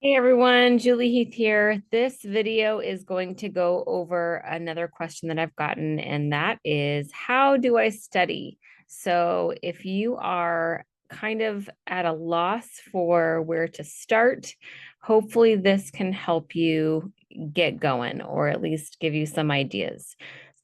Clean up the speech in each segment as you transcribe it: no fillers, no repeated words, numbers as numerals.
Hey everyone, Julie Heath here. This video is going to go over another question that I've gotten, and that is, how do I study? So if you are kind of at a loss for where to start, hopefully this can help you get going or at least give you some ideas.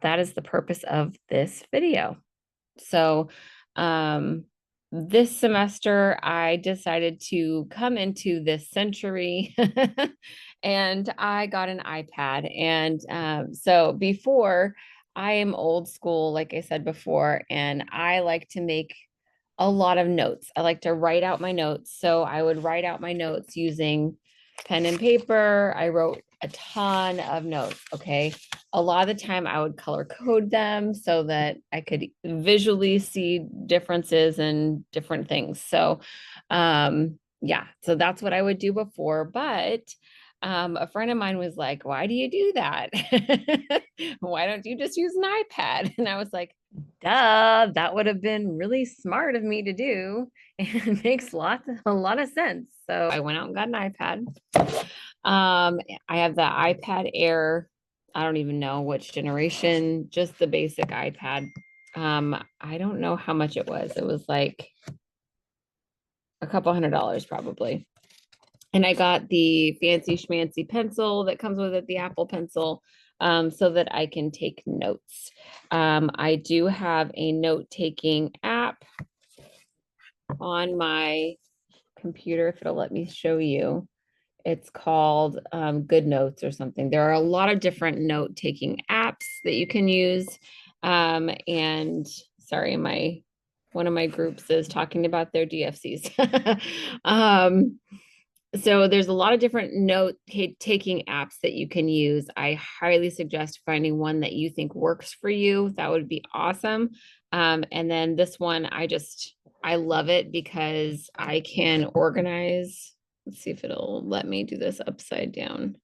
That is the purpose of this video. So, um, this semester, I decided to come into this century and I got an iPad. And so before, I am old school, like I said before, and I like to make a lot of notes. I like to write out my notes. So I would write out my notes using pen and paper. I wrote a ton of notes. Okay. A lot of the time I would color code them so that I could visually see differences and different things. So, yeah, so that's what I would do before. But a friend of mine was like, why do you do that? Why don't you just use an iPad? And I was like, duh, that would have been really smart of me to do. And it makes a lot of sense. So I went out and got an iPad. I have the iPad Air. I don't even know which generation, just the basic iPad. I don't know how much it was. It was like a couple $100 probably. And I got the fancy schmancy pencil that comes with it, the Apple Pencil, so that I can take notes. I do have a note-taking app on my computer, if it'll let me show you. It's called Good Notes or something. There are a lot of different note-taking apps that you can use. And sorry, one of my groups is talking about their DFCs. So there's a lot of different note taking apps that you can use. I highly suggest finding one that you think works for you. That would be awesome. And then this one, I love it because I can organize. Let's see if it'll let me do this upside down.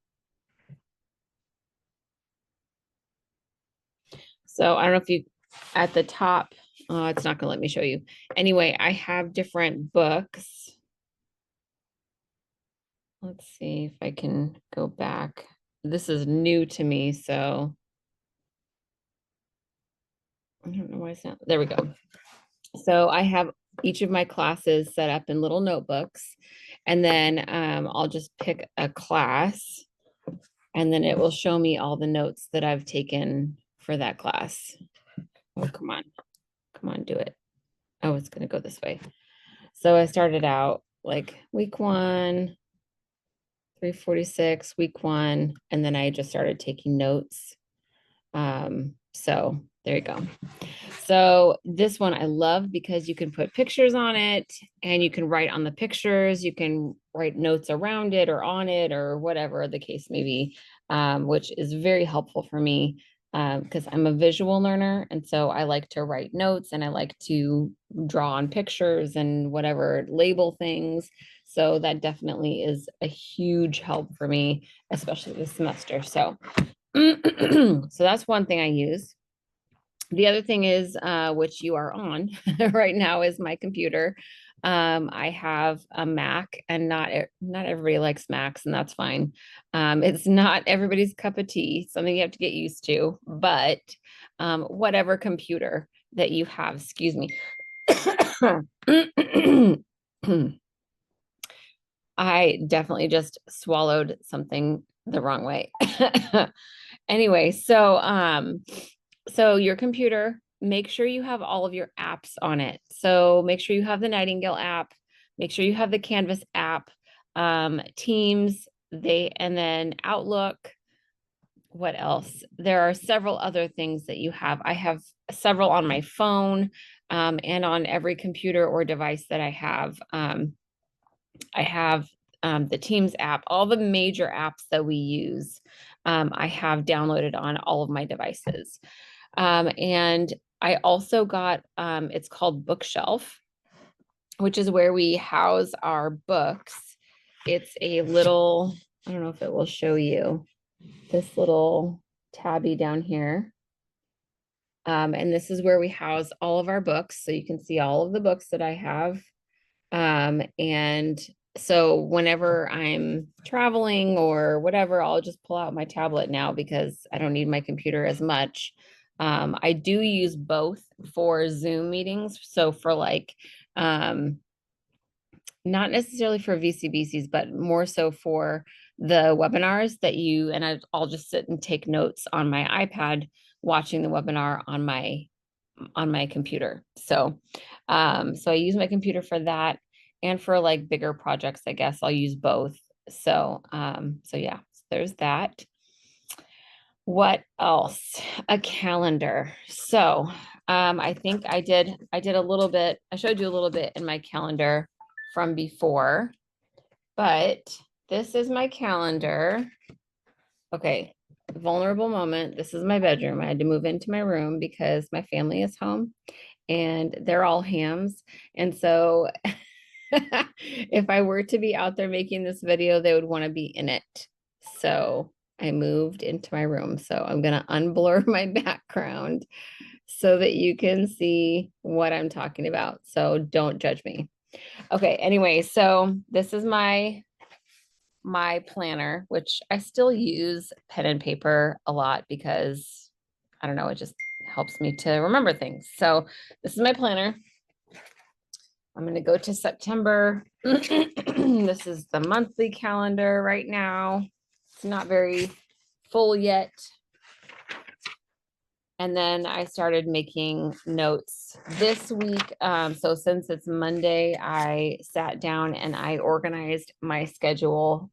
So I don't know if you, at the top, it's not gonna let me show you. Anyway, I have different books. Let's see if I can go back. This is new to me, so I don't know why it's not. There we go. So I have each of my classes set up in little notebooks, and then I'll just pick a class, and then it will show me all the notes that I've taken for that class. Oh, come on, do it. Oh, it's gonna go this way. So I started out like week one, 346, week one, and then I just started taking notes. So there you go. So this one I love because you can put pictures on it and you can write on the pictures. You can write notes around it or on it or whatever the case may be, which is very helpful for me because I'm a visual learner. And so I like to write notes and I like to draw on pictures and whatever, label things. So that definitely is a huge help for me, especially this semester. So, so that's one thing I use. The other thing is, which you are on right now, is my computer. I have a Mac, and not everybody likes Macs, and that's fine. It's not everybody's cup of tea, something you have to get used to. But whatever computer that you have, excuse me. I definitely just swallowed something the wrong way. Anyway, so your computer, make sure you have all of your apps on it. So make sure you have the Nightingale app, make sure you have the Canvas app, Teams, and then Outlook. What else? There are several other things that you have. I have several on my phone, and on every computer or device that I have. I have the Teams app, all the major apps that we use. I have downloaded on all of my devices. And I also got, it's called Bookshelf, which is where we house our books. It's a little, I don't know if it will show you this little tabby down here. And this is where we house all of our books. So you can see all of the books that I have. And So whenever I'm traveling or whatever, I'll just pull out my tablet now because I don't need my computer as much. I do use both for Zoom meetings. So for like, um, not necessarily for VCBCs, but more so for the webinars that I'll just sit and take notes on my iPad, watching the webinar on my computer. So I use my computer for that, and for like bigger projects, I guess I'll use both. So yeah, there's that. What else? A calendar. I think I did a little bit, I showed you a little bit in my calendar from before, but this is my calendar. Okay, vulnerable moment. This is my bedroom. I had to move into my room because my family is home and they're all hams. And so if I were to be out there making this video, they would want to be in it. So I moved into my room. So I'm going to unblur my background so that you can see what I'm talking about. So don't judge me. Okay, anyway, so this is my planner, which I still use pen and paper a lot because I don't know, it just helps me to remember things. So this is my planner. I'm going to go to September. This is the monthly calendar right now. It's not very full yet. And then I started making notes this week. So since it's Monday, I sat down and I organized my schedule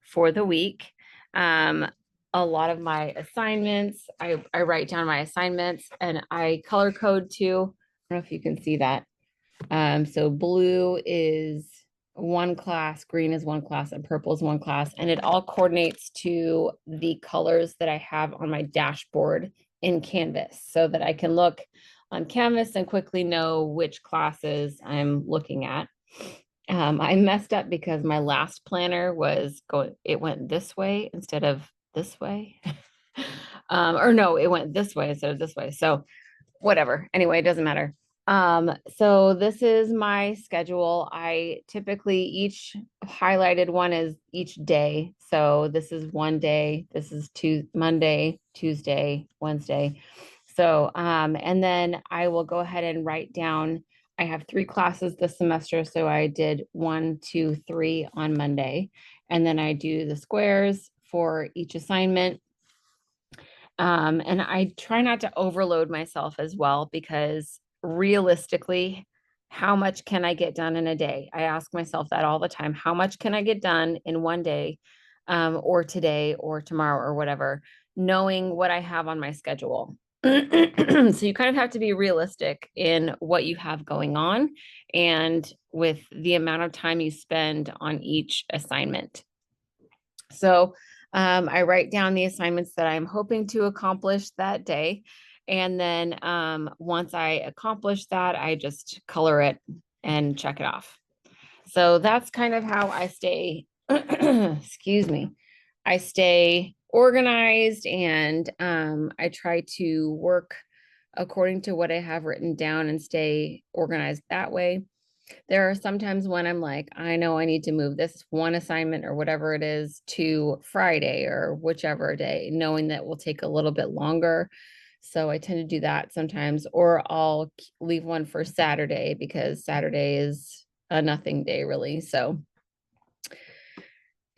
for the week. A lot of my assignments, I write down my assignments and I color code too. I don't know if you can see that. So blue is one class, green is one class, and purple is one class. And it all coordinates to the colors that I have on my dashboard in Canvas so that I can look on Canvas and quickly know which classes I'm looking at. I messed up because my last planner it went this way instead of this way. Or no, it went this way instead of this way. So whatever. Anyway, it doesn't matter. So this is my schedule. I typically each highlighted one is each day. So this is one day, this is Monday, Tuesday, Wednesday. And then I will go ahead and write down, I have 3 classes this semester. So I did 1, 2, 3 on Monday. And then I do the squares for each assignment. And I try not to overload myself as well, because realistically, how much can I get done in a day? I ask myself that all the time. How much can I get done in one day, or today or tomorrow or whatever, knowing what I have on my schedule? So you kind of have to be realistic in what you have going on and with the amount of time you spend on each assignment. So I write down the assignments that I'm hoping to accomplish that day. And then once I accomplish that, I just color it and check it off. So that's kind of how I stay, excuse me, I stay organized, and I try to work according to what I have written down and stay organized that way. There are sometimes when I'm like, I know I need to move this one assignment or whatever it is to Friday or whichever day, knowing that will take a little bit longer. So I tend to do that sometimes, or I'll leave one for Saturday because Saturday is a nothing day, really. So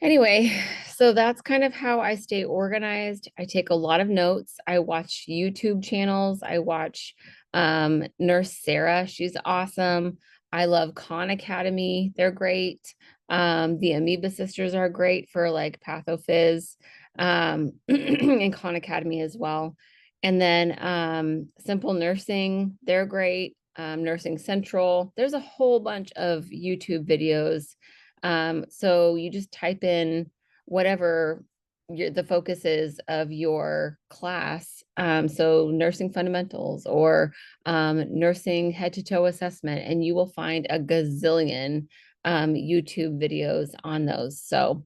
anyway, so that's kind of how I stay organized. I take a lot of notes. I watch YouTube channels. I watch Nurse Sarah. She's awesome. I love Khan Academy. They're great. The Amoeba Sisters are great for like PathoPhys, and Khan Academy as well. And then Simple Nursing, they're great. Nursing Central. There's a whole bunch of YouTube videos. So you just type in whatever the focus is of your class. So nursing fundamentals or nursing head to toe assessment, and you will find a gazillion YouTube videos on those. So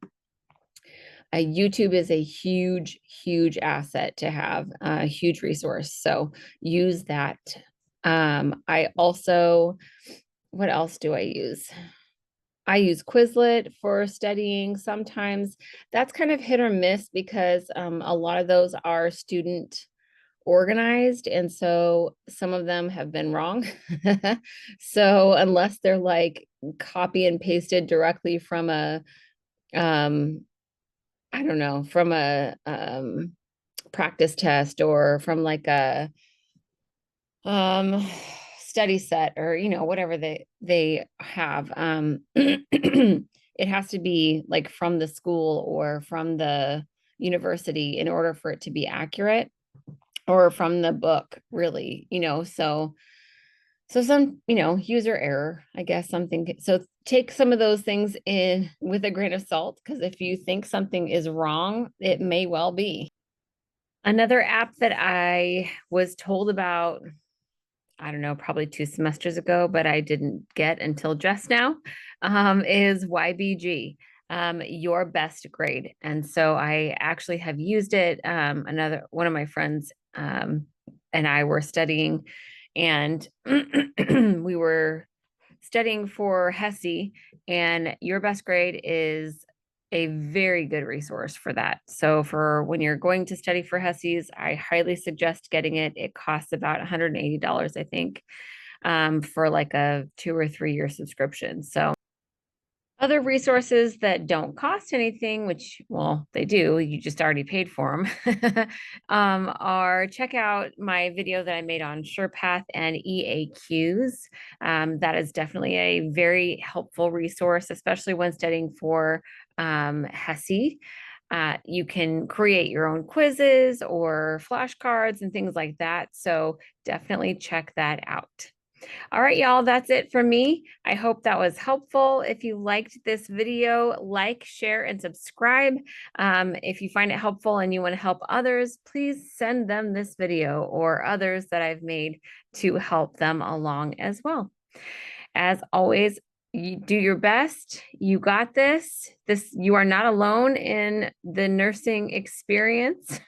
YouTube is a huge, huge asset to have, a huge resource. So use that. I also, what else do I use? I use Quizlet for studying. Sometimes that's kind of hit or miss because a lot of those are student organized. And so some of them have been wrong. So unless they're like copy and pasted directly from um, I don't know, from a practice test or from like a um study set or whatever they have it has to be like from the school or from the university in order for it to be accurate, or from the book really, so some, user error, I guess, something. So take some of those things in with a grain of salt, because if you think something is wrong, it may well be. Another app that I was told about, I don't know, probably 2 semesters ago, but I didn't get until just now, is YBG, Your Best Grade. And so I actually have used it. Another one of my friends and I were studying, and we were studying for HESI, and Your Best Grade is a very good resource for that. So for when you're going to study for HESIs, I highly suggest getting it. It costs about $180, I think, for like a 2 or 3 year subscription. So other resources that don't cost anything, which, well, they do, you just already paid for them, are check out my video that I made on SurePath and EAQs. That is definitely a very helpful resource, especially when studying for HESI. You can create your own quizzes or flashcards and things like that. So definitely check that out. All right, y'all, that's it for me. I hope that was helpful. If you liked this video, like, share, and subscribe. If you find it helpful and you want to help others, please send them this video or others that I've made to help them along as well. As always, you do your best. You got this. You are not alone in the nursing experience.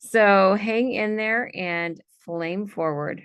So hang in there and flame forward.